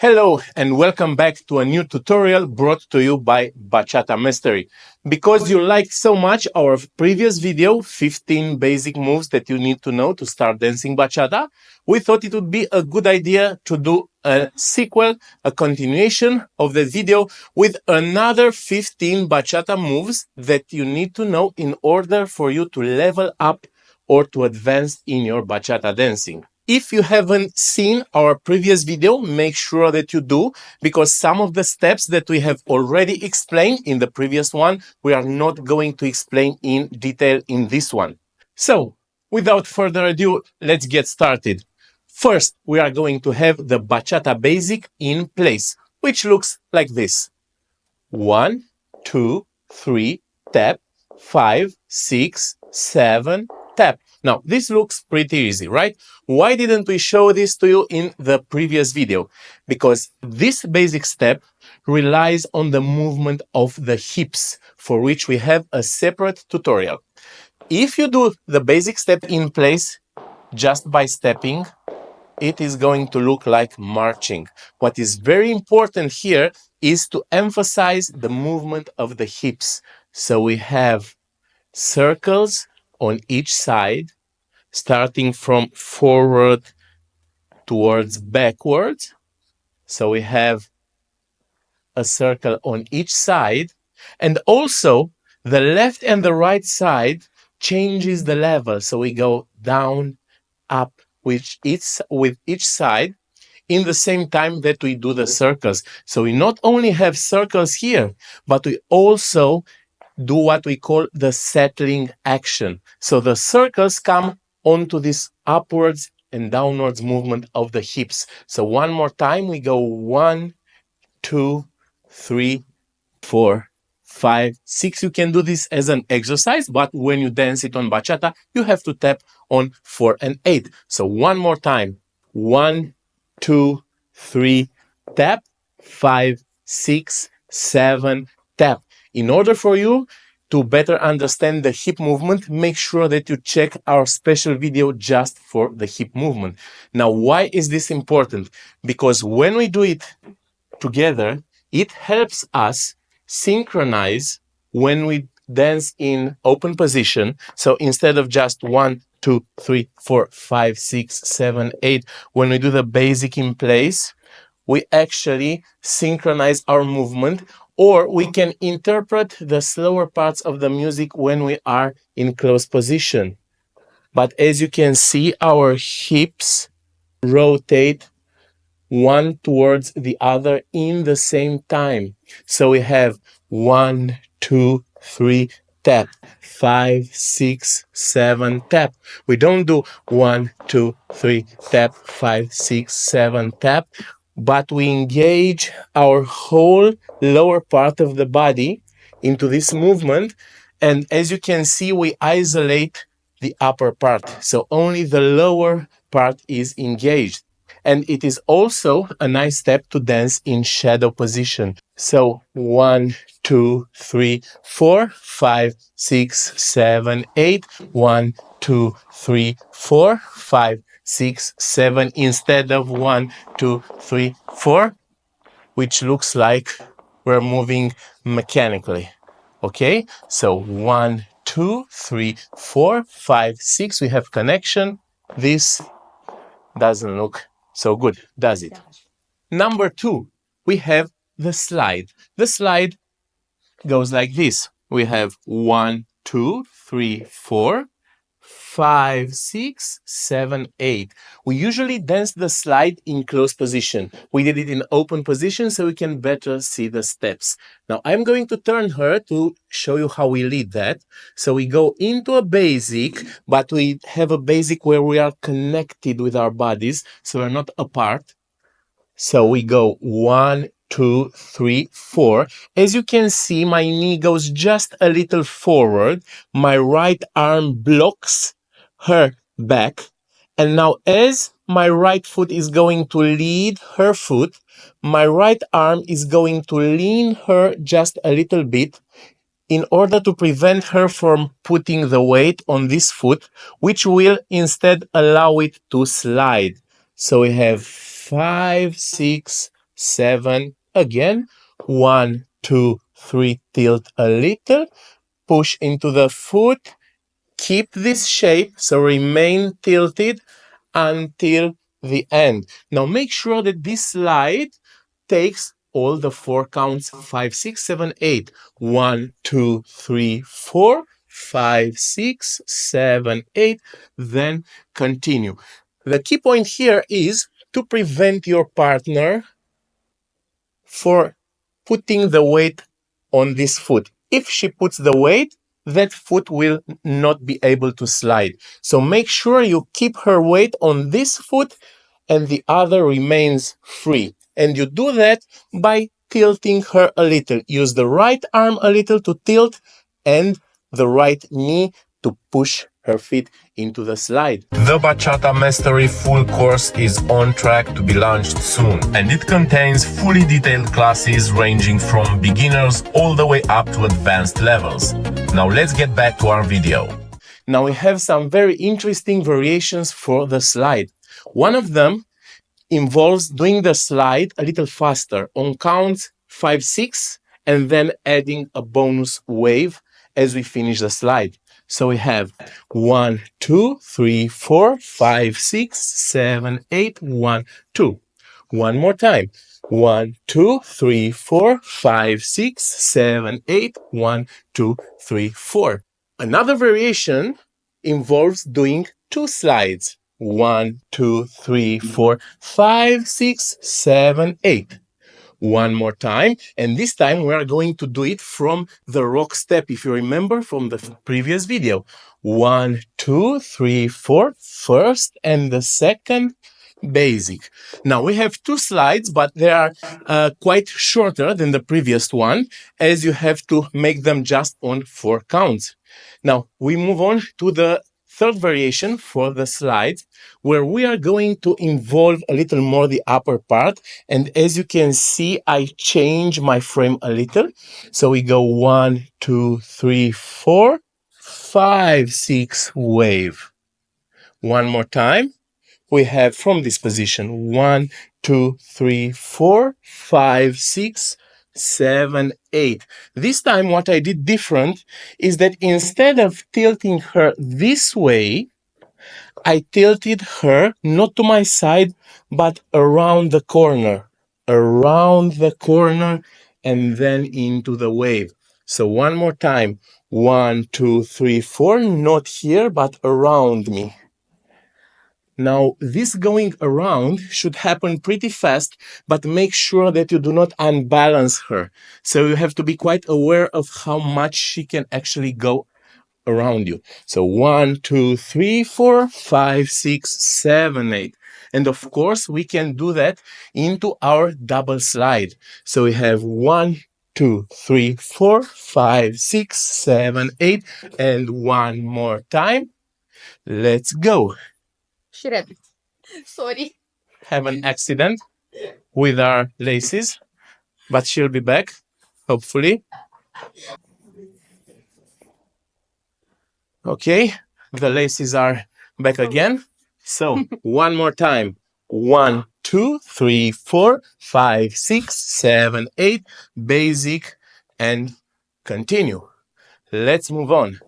Hello and welcome back to a new tutorial brought to you by Bachata Mastery. Because you liked so much our previous video, 15 basic moves that you need to know to start dancing bachata, we thought it would be a good idea to do a sequel, a continuation of the video with another 15 bachata moves that you need to know in order for you to level up or to advance in your bachata dancing. If you haven't seen our previous video, make sure that you do, because some of the steps that we have already explained in the previous one, we are not going to explain in detail in this one. So, without further ado, let's get started. First, we are going to have the bachata basic in place, which looks like this. 1, 2, 3, tap, 5, 6, 7, tap. Now, this looks pretty easy, right? Why didn't we show this to you in the previous video? Because this basic step relies on the movement of the hips, for which we have a separate tutorial. If you do the basic step in place just by stepping, it is going to look like marching. What is very important here is to emphasize the movement of the hips. So we have circles on each side, starting from forward towards backwards. So we have a circle on each side, and also the left and the right side changes the level. So we go down, up with each side in the same time that we do the circles. So we not only have circles here, but we also do what we call the settling action. So the circles come onto this upwards and downwards movement of the hips. So one more time, we go 1, 2, 3, 4, 5, 6. You can do this as an exercise, but when you dance it on bachata, you have to tap on 4 and 8. So one more time. 1, 2, 3, tap, 5, 6, 7, tap. In order for you to better understand the hip movement, make sure that you check our special video just for the hip movement. Now, why is this important? Because when we do it together, it helps us synchronize when we dance in open position. So instead of just 1, 2, 3, 4, 5, 6, 7, 8, when we do the basic in place, we actually synchronize our movement, or we can interpret the slower parts of the music when we are in close position. But as you can see, our hips rotate one towards the other in the same time. So we have 1, 2, 3, tap, 5, 6, 7, tap. We don't do 1, 2, 3, tap, 5, 6, 7, tap, but we engage our whole lower part of the body into this movement. And as you can see, we isolate the upper part. So only the lower part is engaged. And it is also a nice step to dance in shadow position. So 1, 2, 3, 4, 5, 6, 7, 8. 1, 2, 3, 4, 5, 6, 7, instead of 1, 2, 3, 4, which looks like we're moving mechanically. Okay, so 1, 2, 3, 4, 5, 6, we have connection. This doesn't look so good, does it? Number 2, we have the slide. The slide goes like this. We have 1, 2, 3, 4, 5, 6, 7, 8. We usually dance the slide in close position. We did it in open position so we can better see the steps. Now I'm going to turn her to show you how we lead that. So we go into a basic, but we have a basic where we are connected with our bodies, so we're not apart. So we go 1, 2, 3, 4. As you can see, my knee goes just a little forward. My right arm blocks her back. And now as my right foot is going to lead her foot, my right arm is going to lean her just a little bit in order to prevent her from putting the weight on this foot, which will instead allow it to slide. So we have 5, 6, 7, again, 1, 2, 3, tilt a little, push into the foot, keep this shape, so remain tilted until the end. Now make sure that this slide takes all the 4 counts, 5, 6, 7, 8. 1, 2, 3, 4, 5, 6, 7, 8. Then continue. The key point here is to prevent your partner for putting the weight on this foot. If she puts the weight, that foot will not be able to slide. So make sure you keep her weight on this foot and the other remains free. And you do that by tilting her a little. Use the right arm a little to tilt and the right knee to push her feet into the slide. The Bachata Mastery full course is on track to be launched soon, and it contains fully detailed classes ranging from beginners all the way up to advanced levels. Now let's get back to our video. Now we have some very interesting variations for the slide. One of them involves doing the slide a little faster on counts 5, 6, and then adding a bonus wave as we finish the slide. So we have 1, 2, 3, 4, 5, 6, 7, 8, 1, 2. One more time. 1, 2, 3, 4, 5, 6, 7, 8, 1, 2, 3, 4. Another variation involves doing 2 slides. 1, 2, 3, 4, 5, 6, 7, 8. One more time, and this time we are going to do it from the rock step, if you remember from the previous video. 1, 2, 3, 4, first and the second basic. Now we have 2 slides, but they are quite shorter than the previous one, as you have to make them just on 4 counts. Now we move on to the third variation for the slides, where we are going to involve a little more the upper part. And as you can see, I change my frame a little. So we go 1, 2, 3, 4, 5, 6, wave. One more time. We have from this position 1, 2, 3, 4, 5, 6, 7, 8. This time what I did different is that instead of tilting her this way, I tilted her not to my side, but around the corner, and then into the wave. So one more time, 1, 2, 3, 4, not here, but around me. Now, this going around should happen pretty fast, but make sure that you do not unbalance her. So you have to be quite aware of how much she can actually go around you. So 1, 2, 3, 4, 5, 6, 7, 8. And of course, we can do that into our double slide. So we have 1, 2, 3, 4, 5, 6, 7, 8, and one more time. Let's go. Shred. Sorry. Have an accident with our laces, but she'll be back, hopefully. Okay, the laces are back again. So, one more time. 1, 2, 3, 4, 5, 6, 7, 8. Basic and continue. Let's move on.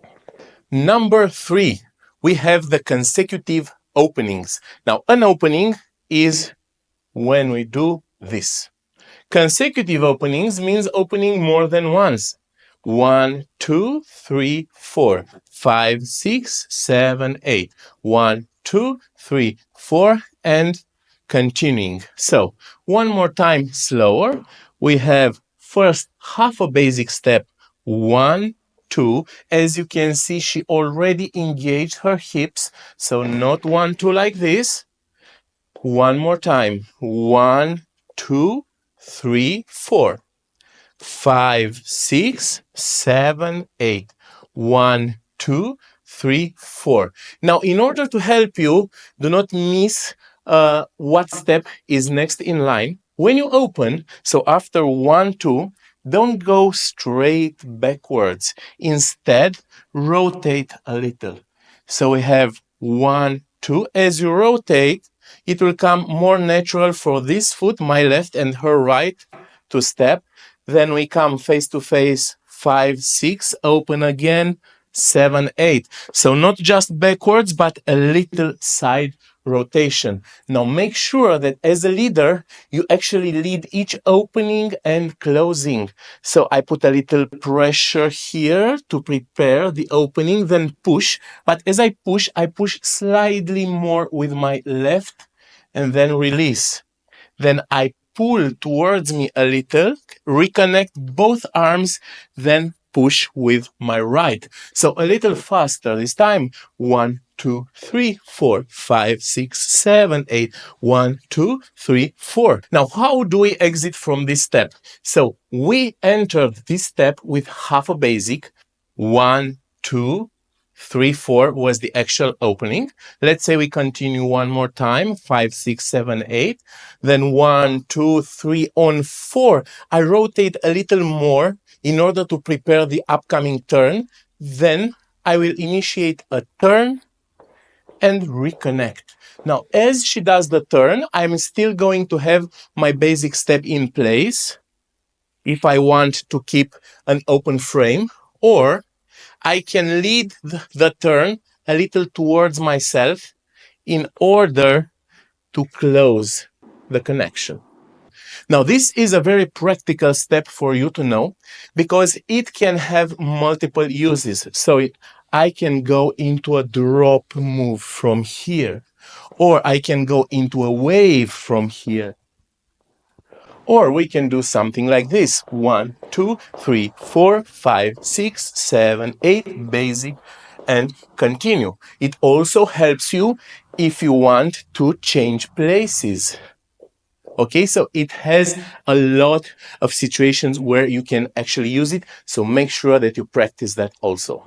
Number 3, we have the consecutive openings. Now, an opening is when we do this. Consecutive openings means opening more than once. 1, 2, 3, 4, 5, 6, 7, 8. 1, 2, 3, 4, and continuing. So, one more time slower. We have first half a basic step. 1, 2. As you can see, she already engaged her hips. So, not 1, 2 like this. One more time. 1, 2, 3, 4, 5, 6, 7, 8. 1, 2, 3, 4. Now, in order to help you, do not miss what step is next in line. When you open, so after 1, 2, don't go straight backwards. Instead, rotate a little. So we have 1, 2. As you rotate, it will come more natural for this foot, my left, and her right to step. Then we come face to face, 5, 6, open again, 7, 8. So not just backwards, but a little side rotation. Now make sure that as a leader, you actually lead each opening and closing. So I put a little pressure here to prepare the opening, then push. But as I push slightly more with my left and then release. Then I pull towards me a little, reconnect both arms, then push with my right. So a little faster this time. 1, 2, 3, 4, 5, 6, 7, 8. 1, 2, 3, 4. Now, how do we exit from this step? So we entered this step with half a basic. 1, 2, 3, 4 was the actual opening. Let's say we continue one more time. 5, 6, 7, 8. Then 1, 2, 3 on 4. I rotate a little more in order to prepare the upcoming turn. Then I will initiate a turn and reconnect. Now, as she does the turn, I'm still going to have my basic step in place if I want to keep an open frame, or I can lead the turn a little towards myself in order to close the connection. Now, this is a very practical step for you to know because it can have multiple uses. So I can go into a drop move from here, or I can go into a wave from here. Or we can do something like this. 1, 2, 3, 4, 5, 6, 7, 8, basic, and continue. It also helps you if you want to change places. Okay, so it has a lot of situations where you can actually use it. So make sure that you practice that also.